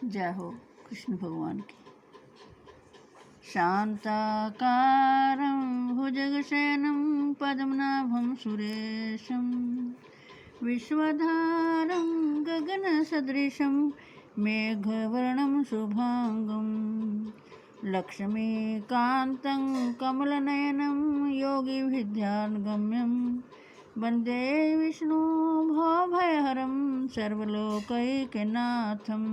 जय हो कृष्ण भगवान की। शांताकारं भुजगशयनं पद्मनाभं सुरेशं विश्वधारं गगनसदृशं मेघवर्णं शुभांगं लक्ष्मीकान्तं कमलनयनं योगिभिध्यानगम्यं वन्दे विष्णु भवभयहरं सर्वलोकैकनाथं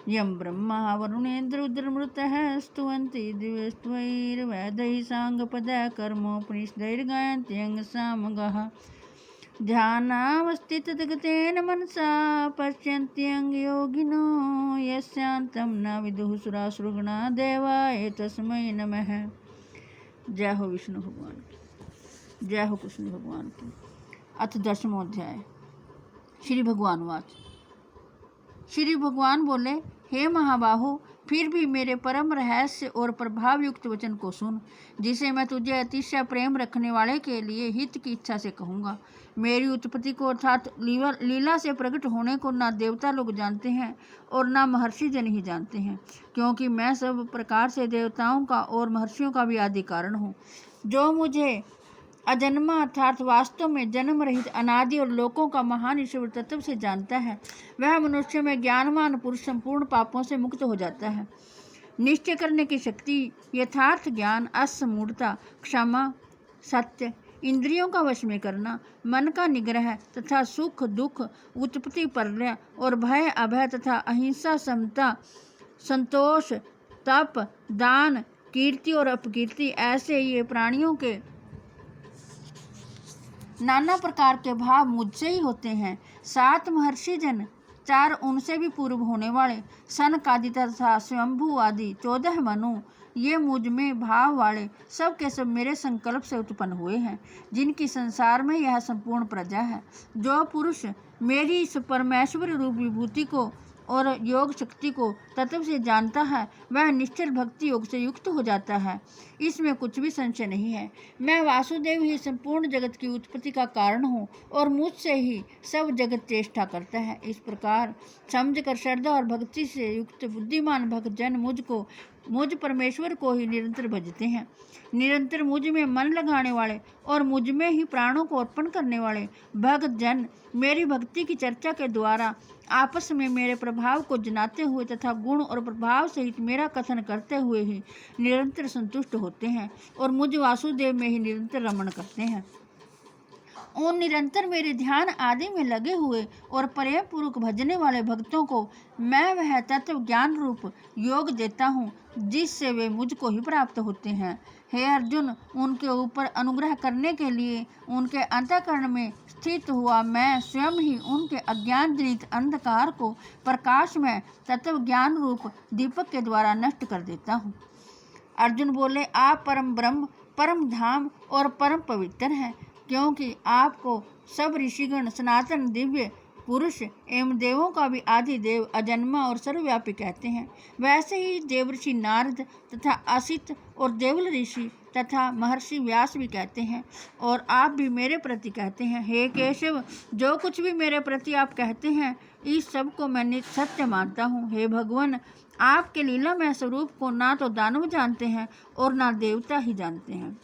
यं ब्रह्मा वरुणेन्द्रुद्रमृतः स्तुवन्ति दिव्यस्त्वैर्वेदैः साङ्गपदः कर्मोपनिषदैर्गायन्त्यङ्गसामगाः ध्यानावस्थितगतेन मनसा पश्यन्त्यङ्गयोगिनो यस्यान्तं न विदुः सुरासुरगणा देवाय तस्मै नमः। जय हो विष्णु भगवान की, जय हो कृष्ण भगवान की। अथ 10वां अध्याय। श्री भगवान वाच। श्री भगवान बोले, हे महाबाहो, फिर भी मेरे परम रहस्य और प्रभाव युक्त वचन को सुन, जिसे मैं तुझे अतिशय प्रेम रखने वाले के लिए हित की इच्छा से कहूँगा। मेरी उत्पत्ति को अर्थात लीला से प्रकट होने को ना देवता लोग जानते हैं और ना महर्षि जन ही जानते हैं, क्योंकि मैं सब प्रकार से देवताओं का और महर्षियों का भी आदि कारण हूँ। जो मुझे अजन्मा अर्थात वास्तव में जन्म रहित अनादि और लोकों का महान ईश्वर तत्व से जानता है, वह मनुष्य में ज्ञानवान पुरुष संपूर्ण पापों से मुक्त हो जाता है। निश्चय करने की शक्ति, यथार्थ ज्ञान, असमूढ़ता, क्षमा, सत्य, इंद्रियों का वश में करना, मन का निग्रह तथा सुख दुख, उत्पत्ति प्रलय और भय अभय तथा अहिंसा, समता, संतोष, तप, दान, कीर्ति और अपकीर्ति, ऐसे ये प्राणियों के नाना प्रकार के भाव मुझसे ही होते हैं। 7 महर्षि जन, 4 उनसे भी पूर्व होने वाले, सनक आदि तथा स्वयंभू आदि 14 मनु, ये मुझ में भाव वाले सब के सब मेरे संकल्प से उत्पन्न हुए हैं, जिनकी संसार में यह संपूर्ण प्रजा है। जो पुरुष मेरी इस परमेश्वर रूप विभूति को और योग शक्ति को तत्व से जानता है, वह निश्चल भक्ति योग से युक्त हो जाता है। इसमें कुछ भी संशय नहीं है। मैं वासुदेव ही संपूर्ण जगत की उत्पत्ति का कारण हूँ और मुझसे ही सब जगत चेष्टा करता है। इस प्रकार समझकर श्रद्धा और भक्ति से युक्त बुद्धिमान भक्त जन मुझ परमेश्वर को ही निरंतर भजते हैं। निरंतर मुझ में मन लगाने वाले और मुझ में ही प्राणों को अर्पण करने वाले भक्त जन मेरी भक्ति की चर्चा के द्वारा आपस में मेरे प्रभाव को जनाते हुए तथा गुण और प्रभाव सहित मेरा कथन करते हुए ही निरंतर संतुष्ट होते हैं और मुझ वासुदेव में ही निरंतर रमण करते हैं। उन निरंतर मेरे ध्यान आदि में लगे हुए और प्रेम पूर्वक भजने वाले भक्तों को मैं वह तत्व ज्ञान रूप योग देता हूँ, जिससे वे मुझको ही प्राप्त होते हैं। हे अर्जुन, उनके ऊपर अनुग्रह करने के लिए उनके अंतःकरण में स्थित हुआ मैं स्वयं ही उनके अज्ञान जनित अंधकार को प्रकाशमय तत्व ज्ञान रूप दीपक के द्वारा नष्ट कर देता हूँ। अर्जुन बोले, आप परम ब्रह्म, परम धाम और परम पवित्र हैं, क्योंकि आपको सब ऋषिगण सनातन दिव्य पुरुष एवं देवों का भी आदि देव, अजन्मा और सर्वव्यापी कहते हैं। वैसे ही देवऋषि नारद तथा असित और देवल ऋषि तथा महर्षि व्यास भी कहते हैं, और आप भी मेरे प्रति कहते हैं। हे केशव, जो कुछ भी मेरे प्रति आप कहते हैं, इस सब को मैं सत्य मानता हूँ। हे भगवान, आपके लीलामय स्वरूप को ना तो दानव जानते हैं और ना देवता ही जानते हैं।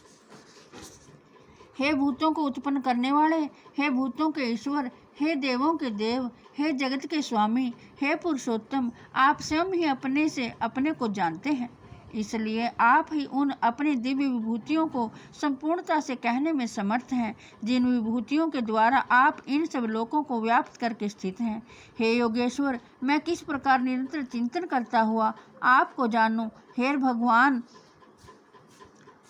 हे भूतों को उत्पन्न करने वाले, हे भूतों के ईश्वर, हे देवों के देव, हे जगत के स्वामी, हे पुरुषोत्तम, आप स्वयं ही अपने से अपने को जानते हैं। इसलिए आप ही उन अपने दिव्य विभूतियों को संपूर्णता से कहने में समर्थ हैं, जिन विभूतियों के द्वारा आप इन सब लोकों को व्याप्त करके स्थित हैं। हे योगेश्वर, मैं किस प्रकार निरंतर चिंतन करता हुआ आपको जानूं। हे भगवान,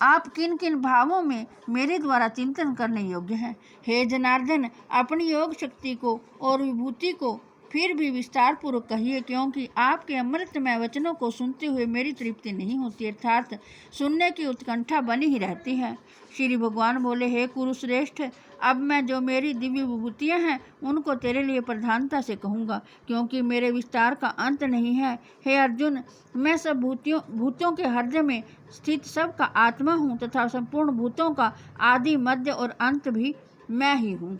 आप किन किन भावों में मेरे द्वारा चिंतन करने योग्य हैं। हे जनार्दन, अपनी योग शक्ति को और विभूति को फिर भी विस्तार पूर्वक कहिए, क्योंकि आपके अमृतमय वचनों को सुनते हुए मेरी तृप्ति नहीं होती, अर्थात सुनने की उत्कंठा बनी ही रहती है। श्री भगवान बोले, हे कुरुश्रेष्ठ, अब मैं जो मेरी दिव्य विभूतियाँ हैं उनको तेरे लिए प्रधानता से कहूँगा, क्योंकि मेरे विस्तार का अंत नहीं है। हे अर्जुन, मैं सब भूतों के हृदय में स्थित सब का आत्मा हूँ तथा संपूर्ण भूतों का आदि मध्य और अंत भी मैं ही हूँ।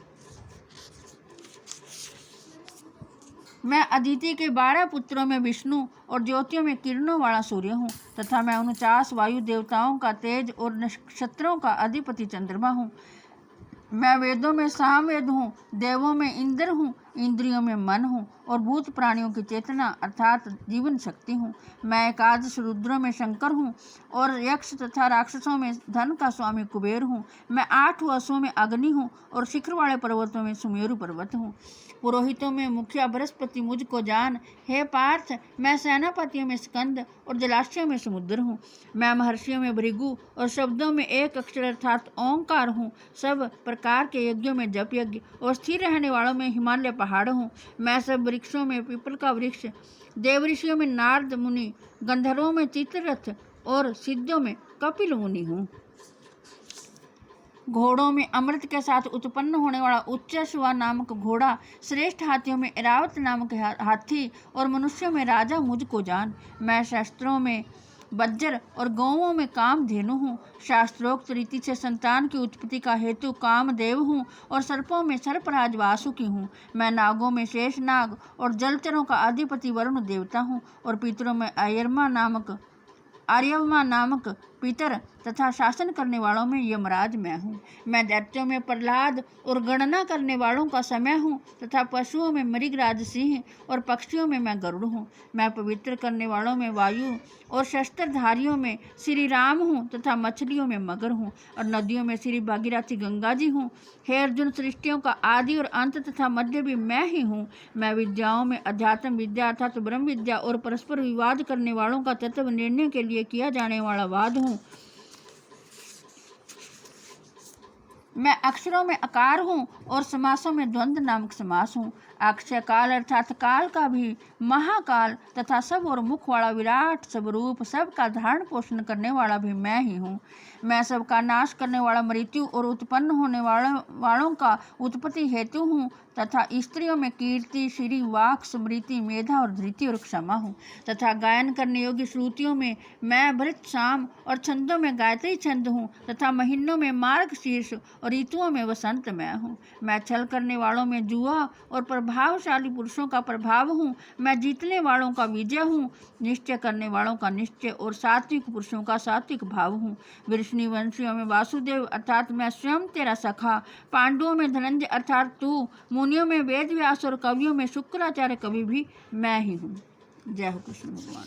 मैं अदिति के 12 पुत्रों में विष्णु और ज्योतियों में किरणों वाला सूर्य हूँ तथा मैं 49 वायु देवताओं का तेज और नक्षत्रों का अधिपति चंद्रमा हूँ। मैं वेदों में सामवेद हूँ, देवों में इंद्र हूँ, इंद्रियों में मन हूँ और भूत प्राणियों की चेतना अर्थात जीवन शक्ति हूँ। मैं एकादश रुद्रों में शंकर हूँ और यक्ष तथा राक्षसों में धन का स्वामी कुबेर हूँ। मैं 8 वसुओं में अग्नि हूँ और शिखर वाले पर्वतों में सुमेरु पर्वत हूँ। पुरोहितों में मुखिया बृहस्पति मुझको जान। हे पार्थ, मैं सेनापतियों में स्कंद और जलाशयों में समुद्र हूँ। मैं महर्षियों में भृगु और शब्दों में एक अक्षर अर्थात ओंकार हूँ। सब प्रकार के यज्ञों में जप यज्ञ और स्थिर रहने वालों में हिमालय पहाड़ हूँ। मैं सब वृक्षों में पीपल का वृक्ष, देव ऋषियों में नारद मुनि, गंधर्वों में चित्ररथ और सिद्धों में कपिल मुनि हूँ। घोड़ों में अमृत के साथ उत्पन्न होने वाला उच्चश्वा नामक घोड़ा, श्रेष्ठ हाथियों में ऐरावत नामक हाथी और मनुष्यों में राजा मुझको जान। मैं शस्त्रों में वज्र और गौओं में कामधेनु हूँ। शास्त्रोक्त रीति से संतान की उत्पत्ति का हेतु कामदेव हूँ और सर्पों में सर्पराज वासुकी हूँ। मैं नागों में शेष नाग और जलचरों का अधिपति वरुण देवता हूँ और पितरों में आर्यमा नामक पितर तथा शासन करने वालों में यमराज मैं हूँ। मैं दैत्यों में प्रहलाद और गणना करने वालों का समय हूँ तथा पशुओं में मृगराज सिंह और पक्षियों में मैं गरुड़ हूँ। मैं पवित्र करने वालों में वायु और शस्त्रधारियों में श्री राम हूँ तथा मछलियों में मगर हूँ और नदियों में श्री भागीरथी गंगा जी हूँ। हे अर्जुन, सृष्टियों का आदि और अंत तथा मध्य भी मैं ही हूँ। मैं विद्याओं में अध्यात्म विद्या अर्थात ब्रह्म विद्या और परस्पर विवाद करने वालों का तत्व निर्णय के लिए किया जाने वाला वाद हूँ। मैं अक्षरों में आकार हूँ और समासों में द्वंद्व नामक समास हूँ। अक्षय काल अर्थात काल का भी महाकाल तथा सब और मुख वाला विराट स्वरूप, सबका धारण पोषण करने वाला भी मैं ही हूँ। मैं सबका नाश करने वाला मृत्यु और उत्पन्न होने वालों का उत्पत्ति हेतु हूँ तथा स्त्रियों में कीर्ति, श्री, वाक, स्मृति, मेधा और धृति और क्षमा हूँ तथा गायन करने योग्य श्रुतियों में मैं भृत शाम और छंदों में गायत्री छंद हूँ तथा महीनों में मार्ग शीर्ष और ऋतुओं में वसंत मैं हूँ। मैं छल करने वालों में जुआ और प्रभावशाली पुरुषों का प्रभाव हूँ। मैं जीतने वालों का विजय हूँ, निश्चय करने वालों का निश्चय और सात्विक पुरुषों का सात्विक भाव हूँ। वृष्णि वंशियों में वासुदेव अर्थात मैं स्वयं तेरा सखा, पांडवों में धनंजय अर्थात तू, मुनियों में वेद व्यास और कवियों में शुक्राचार्य कवि भी मैं ही हूँ। जय हो कृष्ण भगवान।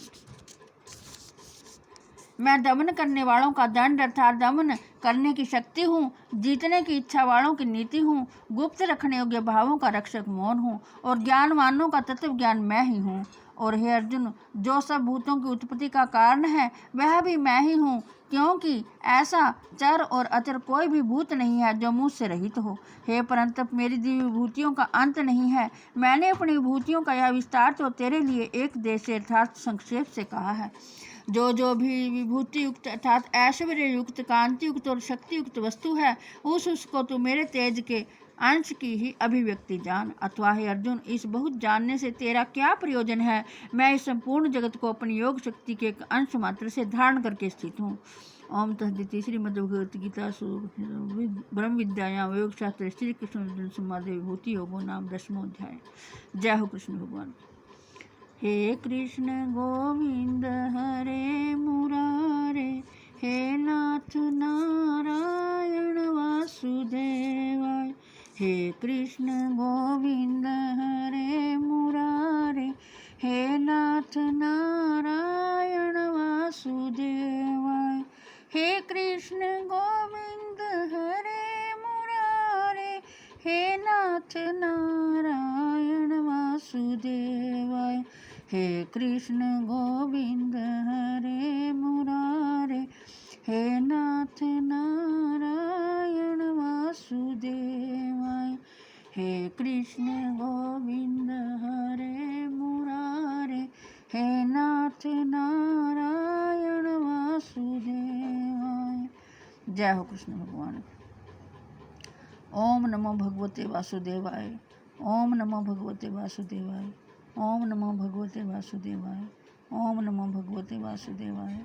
मैं दमन करने वालों का दंड अर्थात दमन करने की शक्ति हूँ, जीतने की इच्छा वालों की नीति हूँ, गुप्त रखने योग्य भावों का रक्षक मौन हूँ और ज्ञानवानों का तत्व ज्ञान मैं ही हूँ। और हे अर्जुन, जो सब भूतों की उत्पत्ति का कारण है वह भी मैं ही हूँ, क्योंकि ऐसा चर और अचर कोई भी भूत नहीं है जो मुझसे रहित हो। हे परंतप, मेरी दिव्य विभूतियों का अंत नहीं है। मैंने अपनी विभूतियों का यह विस्तार तो तेरे लिए एक देश से अर्थात संक्षेप से कहा है। जो भी विभूति युक्त अर्थात ऐश्वर्य युक्त, कांति युक्त और शक्ति युक्त वस्तु है, उसको तू मेरे तेज के अंश की ही अभिव्यक्ति जान। अथवा हे अर्जुन, इस बहुत जानने से तेरा क्या प्रयोजन है? मैं इस संपूर्ण जगत को अपनी योग शक्ति के एक अंश मात्र से धारण करके स्थित हूँ। ओम तस्दिति श्रीमद्भगवत गीता ब्रह्म विद्यायां योग शास्त्र श्री कृष्ण अर्जुन संवाद विभूति योगो नाम 10वां अध्याय। जय हो कृष्ण भगवान। हे कृष्ण गोविंद हरे मुरारे, हे नाथ नारायण वासुदेवाय। हे कृष्ण गोविंद हरे मुरारे, हे नाथ नारायण वासुदेवाय। हे कृष्ण गोविंद हरे मुरारे, हे नाथ नारायण वासुदेवाय। हे कृष्ण गोविंद हरे मुरारे, हे नाथ नारायण वासुदेवाय। हे कृष्ण गोविंद हरे मुरारे, हे नाथ नारायण वासुदेवाय। जय हो कृष्ण भगवान। ओम नमो भगवते वासुदेवाय। ओम नमो भगवते वासुदेवाय। ओम नमो भगवते वासुदेवाय। ओम नमो भगवते वासुदेवाय।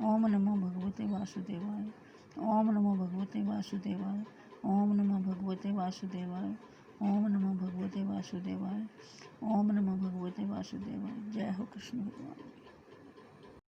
ओम नमो भगवते वासुदेवाय। ओम नमो भगवते वासुदेवाय। ओम नमो भगवते वासुदेवाय। ओम नमो भगवते वासुदेवाय। ओम नमो भगवते वासुदेवाय। जय हो कृष्ण भगवान।